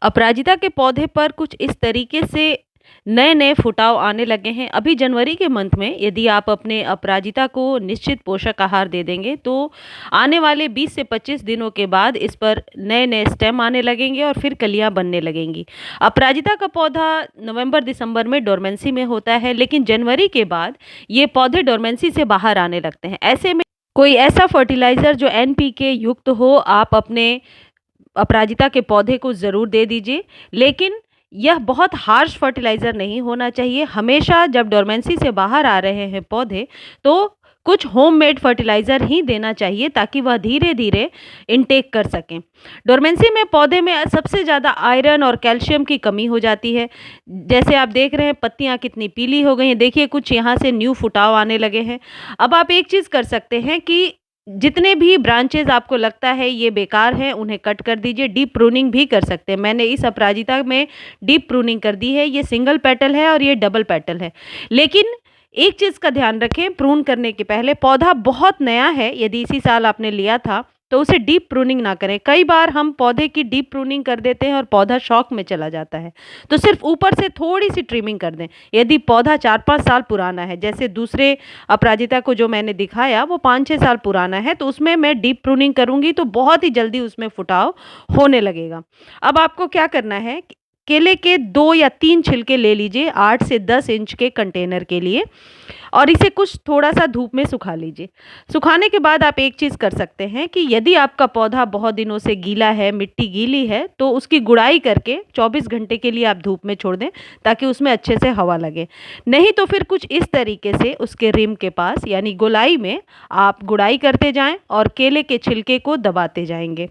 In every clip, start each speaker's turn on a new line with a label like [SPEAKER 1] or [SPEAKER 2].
[SPEAKER 1] अपराजिता के पौधे पर कुछ इस तरीके से नए-नए फुटाव आने लगे हैं। अभी जनवरी के मंथ में यदि आप अपने अपराजिता को निश्चित पोषक आहार दे देंगे, तो आने वाले 20 से 25 दिनों के बाद इस पर नए-नए स्टेम आने लगेंगे और फिर कलियाँ बनने लगेंगी। अपराजिता का पौधा नवंबर-दिसंबर में डोरमेंसी में होता है, लेकिन जनवरी के बाद ये पौधे डोरमेंसी से बाहर आने लगते हैं। ऐसे में कोई ऐसा फर्टिलाइज़र जो एनपीके युक्त हो, आप अपने अपराजिता के पौधे को ज़रूर दे दीजिए, लेकिन यह बहुत हार्श फर्टिलाइज़र नहीं होना चाहिए। हमेशा जब डोरमेंसी से बाहर आ रहे हैं पौधे, तो कुछ होममेड फर्टिलाइज़र ही देना चाहिए ताकि वह धीरे-धीरे इनटेक कर सकें। डोरमेंसी में पौधे में सबसे ज़्यादा आयरन और कैल्शियम की कमी हो जाती है। जैसे आप देख रहे हैं पत्तियाँ कितनी पीली हो गई हैं, देखिए कुछ यहाँ से न्यू फुटाव आने लगे हैं। अब आप एक चीज़ कर सकते हैं कि जितने भी ब्रांचेज़ आपको लगता है ये बेकार हैं, उन्हें कट कर दीजिए। डीप प्रूनिंग भी कर सकते हैं। मैंने इस अपराजिता में डीप प्रूनिंग कर दी है। ये सिंगल पेटल है और ये डबल पेटल है। लेकिन एक चीज़ का ध्यान रखें, प्रून करने के पहले पौधा बहुत नया है, यदि इसी साल आपने लिया था, तो उसे डीप प्रूनिंग ना करें। कई बार हम पौधे की डीप प्रूनिंग कर देते हैं और पौधा शॉक में चला जाता है। तो सिर्फ ऊपर से थोड़ी-सी ट्रिमिंग कर दें। यदि पौधा 4-5 साल पुराना है, जैसे दूसरे अपराजिता को जो मैंने दिखाया वो 5-6 साल पुराना है, तो उसमें मैं डीप प्रूनिंग करूँगी तो बहुत ही जल्दी उसमें फुटाव होने लगेगा। अब आपको क्या करना है, केले के 2 या 3 छिलके ले लीजिए 8 से 10 इंच के कंटेनर के लिए और इसे कुछ थोड़ा-सा धूप में सुखा लीजिए। सुखाने के बाद आप एक चीज़ कर सकते हैं कि यदि आपका पौधा बहुत दिनों से गीला है, मिट्टी गीली है, तो उसकी गुड़ाई करके 24 घंटे के लिए आप धूप में छोड़ दें ताकि उसमें अच्छे से हवा लगे। नहीं तो फिर कुछ इस तरीके से उसके रिम के पास यानी गोलाई में आप गुड़ाई करते जाएँ और केले के छिलके को दबाते जाएँगे।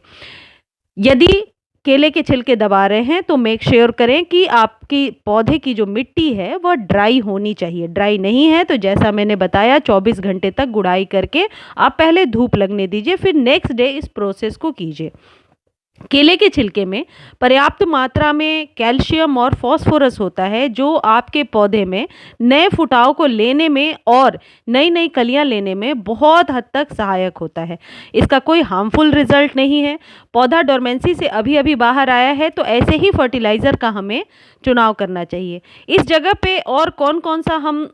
[SPEAKER 1] यदि केले के छिलके दबा रहे हैं तो मेक श्योर करें कि आपकी पौधे की जो मिट्टी है वह ड्राई होनी चाहिए। ड्राई नहीं है तो जैसा मैंने बताया 24 घंटे तक गुड़ाई करके आप पहले धूप लगने दीजिए, फिर नेक्स्ट डे इस प्रोसेस को कीजिए। केले के छिलके में पर्याप्त मात्रा में कैल्शियम और फास्फोरस होता है, जो आपके पौधे में नए फुटाव को लेने में और नई-नई कलियां लेने में बहुत हद तक सहायक होता है। इसका कोई हार्मफुल रिजल्ट नहीं है। पौधा डोरमेंसी से अभी-अभी बाहर आया है, तो ऐसे ही फर्टिलाइज़र का हमें चुनाव करना चाहिए। इस जगह पे और कौन-कौन सा हम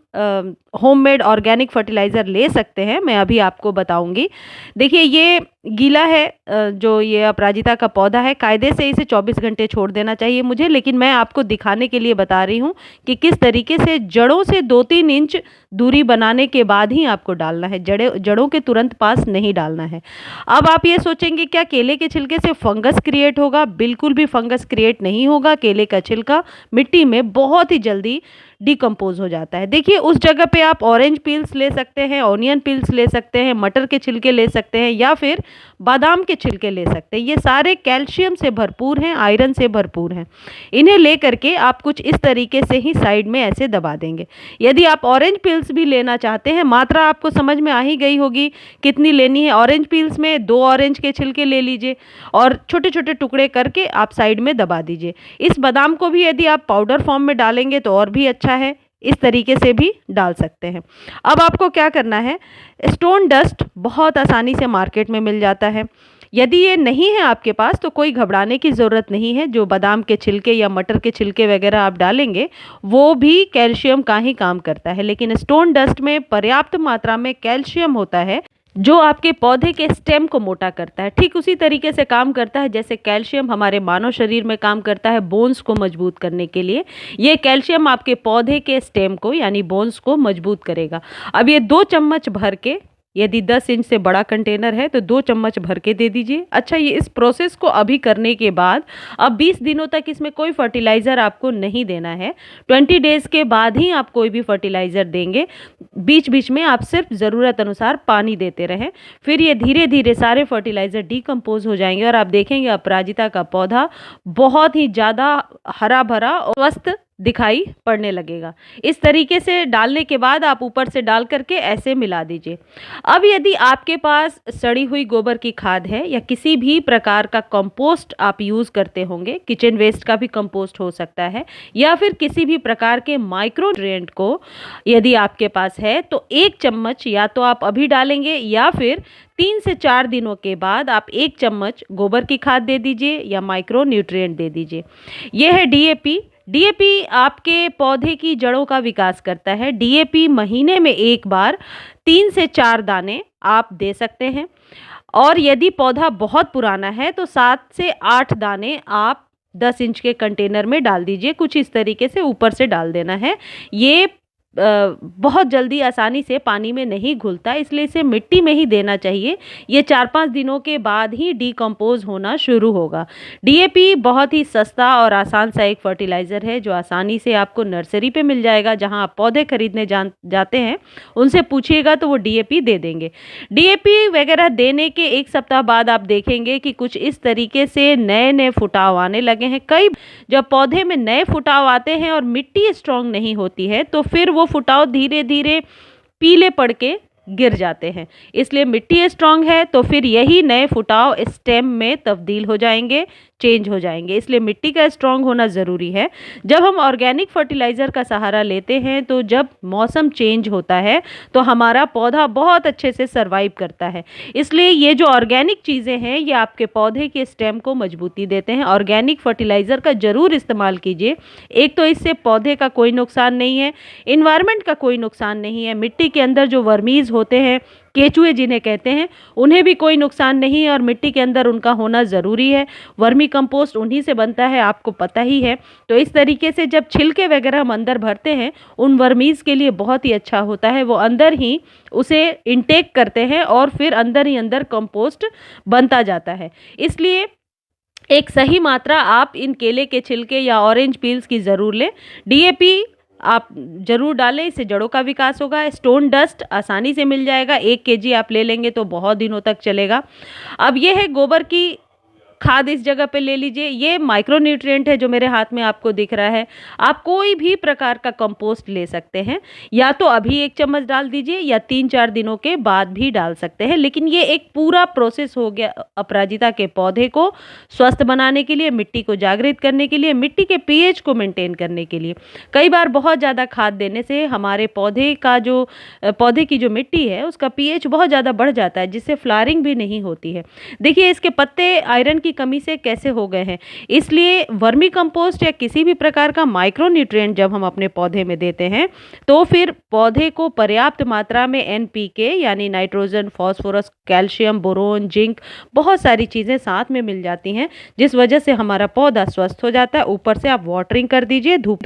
[SPEAKER 1] होममेड ऑर्गेनिक फर्टिलाइज़र ले सकते हैं, मैं अभी आपको बताऊँगी। देखिए ये गीला है, जो ये अपराजिता का पौधा है, कायदे से इसे 24 घंटे छोड़ देना चाहिए मुझे, लेकिन मैं आपको दिखाने के लिए बता रही हूँ कि किस तरीके से जड़ों से 2-3 इंच दूरी बनाने के बाद ही आपको डालना है। जड़ों के तुरंत पास नहीं डालना है। अब आप ये सोचेंगे क्या केले के छिलके से फंगस क्रिएट होगा? बिल्कुल भी फंगस क्रिएट नहीं होगा। केले का छिलका मिट्टी में बहुत ही जल्दी डिकम्पोज़ हो जाता है। देखिए उस जगह पे आप ऑरेंज पील्स ले सकते हैं, ऑनियन पील्स ले सकते हैं, मटर के छिलके ले सकते हैं या फिर बादाम के छिलके ले सकते हैं। ये सारे कैल्शियम से भरपूर हैं, आयरन से भरपूर हैं। इन्हें ले करके आप कुछ इस तरीके से ही साइड में ऐसे दबा देंगे। यदि आप ऑरेंज पील्स भी लेना चाहते हैं, मात्रा आपको समझ में आ ही गई होगी कितनी लेनी है। ऑरेंज पील्स में 2 ऑरेंज के छिलके ले लीजिए और छोटे-छोटे टुकड़े करके आप साइड में दबा दीजिए। इस बादाम को भी यदि आप पाउडर फॉर्म में डालेंगे तो और भी अच्छा है, इस तरीके से भी डाल सकते हैं। अब आपको क्या करना है, स्टोन डस्ट बहुत आसानी से मार्केट में मिल जाता है। यदि ये नहीं है आपके पास तो कोई घबराने की ज़रूरत नहीं है। जो बादाम के छिलके या मटर के छिलके वगैरह आप डालेंगे वो भी कैल्शियम का ही काम करता है, लेकिन स्टोन डस्ट में पर्याप्त मात्रा में कैल्शियम होता है जो आपके पौधे के स्टेम को मोटा करता है। ठीक उसी तरीके से काम करता है जैसे कैल्शियम हमारे मानव शरीर में काम करता है बोन्स को मजबूत करने के लिए। ये कैल्शियम आपके पौधे के स्टेम को यानी बोन्स को मजबूत करेगा। अब ये 2 चम्मच भर के, यदि 10 इंच से बड़ा कंटेनर है तो 2 चम्मच भर के दे दीजिए। अच्छा, ये इस प्रोसेस को अभी करने के बाद अब 20 दिनों तक इसमें कोई फर्टिलाइज़र आपको नहीं देना है। 20 डेज़ के बाद ही आप कोई भी फर्टिलाइज़र देंगे। बीच-बीच में आप सिर्फ ज़रूरत अनुसार पानी देते रहें। फिर ये धीरे-धीरे सारे फर्टिलाइज़र डिकम्पोज़ हो जाएंगे और आप देखेंगे अपराजिता का पौधा बहुत ही ज़्यादा हरा-भरा और स्वस्थ दिखाई पड़ने लगेगा। इस तरीके से डालने के बाद आप ऊपर से डाल करके ऐसे मिला दीजिए। अब यदि आपके पास सड़ी हुई गोबर की खाद है या किसी भी प्रकार का कंपोस्ट आप यूज़ करते होंगे, किचन वेस्ट का भी कंपोस्ट हो सकता है या फिर किसी भी प्रकार के माइक्रो न्यूट्रिएंट को यदि आपके पास है, तो 1 चम्मच या तो आप अभी डालेंगे या फिर 3 से 4 दिनों के बाद आप 1 चम्मच गोबर की खाद दे दीजिए या माइक्रो न्यूट्रिएंट दे दीजिए। यह है डीएपी। डीएपी आपके पौधे की जड़ों का विकास करता है। डीएपी महीने में 1 बार 3 से 4 दाने आप दे सकते हैं और यदि पौधा बहुत पुराना है तो 7 से 8 दाने आप 10 इंच के कंटेनर में डाल दीजिए। कुछ इस तरीके से ऊपर से डाल देना है। ये बहुत जल्दी आसानी से पानी में नहीं घुलता, इसलिए इसे मिट्टी में ही देना चाहिए। ये 4-5 दिनों के बाद ही डिकम्पोज़ होना शुरू होगा। डीएपी बहुत ही सस्ता और आसान सा एक फर्टिलाइज़र है जो आसानी से आपको नर्सरी पे मिल जाएगा। जहां आप पौधे खरीदने जाते हैं उनसे पूछिएगा तो वो डीएपी दे देंगे। डीएपी वगैरह देने के 1 सप्ताह बाद आप देखेंगे कि कुछ इस तरीके से नए-नए फुटाव आने लगे हैं। जब पौधे में नए फुटाव आते हैं और मिट्टी स्ट्रॉन्ग नहीं होती है तो फिर वो फुटाव धीरे-धीरे पीले पड़ के गिर जाते हैं। इसलिए मिट्टी स्ट्रॉन्ग है तो फिर यही नए फुटाव स्टेम में तब्दील हो जाएंगे, चेंज हो जाएंगे। इसलिए मिट्टी का स्ट्रॉन्ग होना ज़रूरी है। जब हम ऑर्गेनिक फर्टिलाइज़र का सहारा लेते हैं तो जब मौसम चेंज होता है तो हमारा पौधा बहुत अच्छे से सर्वाइव करता है। इसलिए ये जो ऑर्गेनिक चीज़ें हैं ये आपके पौधे के स्टेम को मजबूती देते हैं। ऑर्गेनिक फर्टिलाइज़र का ज़रूर इस्तेमाल कीजिए। एक तो इससे पौधे का कोई नुकसान नहीं है, इन्वायरमेंट का कोई नुकसान नहीं है, मिट्टी के अंदर जो वर्मीज़ होते हैं, केचुए जिन्हें कहते हैं, उन्हें भी कोई नुकसान नहीं है और मिट्टी के अंदर उनका होना ज़रूरी है। वर्मी कंपोस्ट उन्हीं से बनता है, आपको पता ही है। तो इस तरीके से जब छिलके वगैरह हम अंदर भरते हैं उन वर्मीज़ के लिए बहुत ही अच्छा होता है। वो अंदर ही उसे इनटेक करते हैं और फिर अंदर ही अंदर कंपोस्ट बनता जाता है। इसलिए एक सही मात्रा आप इन केले के छिलके या ऑरेंज पील्स की ज़रूर लें। डीएपी आप ज़रूर डालें, इससे जड़ों का विकास होगा। स्टोन डस्ट आसानी से मिल जाएगा, 1 केजी आप ले लेंगे तो बहुत दिनों तक चलेगा। अब ये है गोबर की खाद, इस जगह पे ले लीजिए। ये माइक्रो न्यूट्रिएंट है जो मेरे हाथ में आपको दिख रहा है। आप कोई भी प्रकार का कंपोस्ट ले सकते हैं, या तो अभी 1 चम्मच डाल दीजिए या 3-4 दिनों के बाद भी डाल सकते हैं। लेकिन ये एक पूरा प्रोसेस हो गया अपराजिता के पौधे को स्वस्थ बनाने के लिए, मिट्टी को जागृत करने के लिए, मिट्टी के पीएच को मेंटेन करने के लिए। कई बार बहुत ज़्यादा खाद देने से हमारे पौधे की जो मिट्टी है उसका पीएच बहुत ज़्यादा बढ़ जाता है, जिससे फ्लावरिंग भी नहीं होती है। देखिए इसके पत्ते आयरन की कमी से कैसे हो गए हैं। इसलिए वर्मी कंपोस्ट या किसी भी प्रकार का माइक्रो न्यूट्रिएंट जब हम अपने पौधे में देते हैं तो फिर पौधे को पर्याप्त मात्रा में एनपीके यानी nitrogen, phosphorus, calcium, boron, zinc, बहुत सारी चीज़ें साथ में मिल जाती हैं, जिस वजह से हमारा पौधा स्वस्थ हो जाता है। ऊपर से आप वाटरिंग कर दीजिए, धूप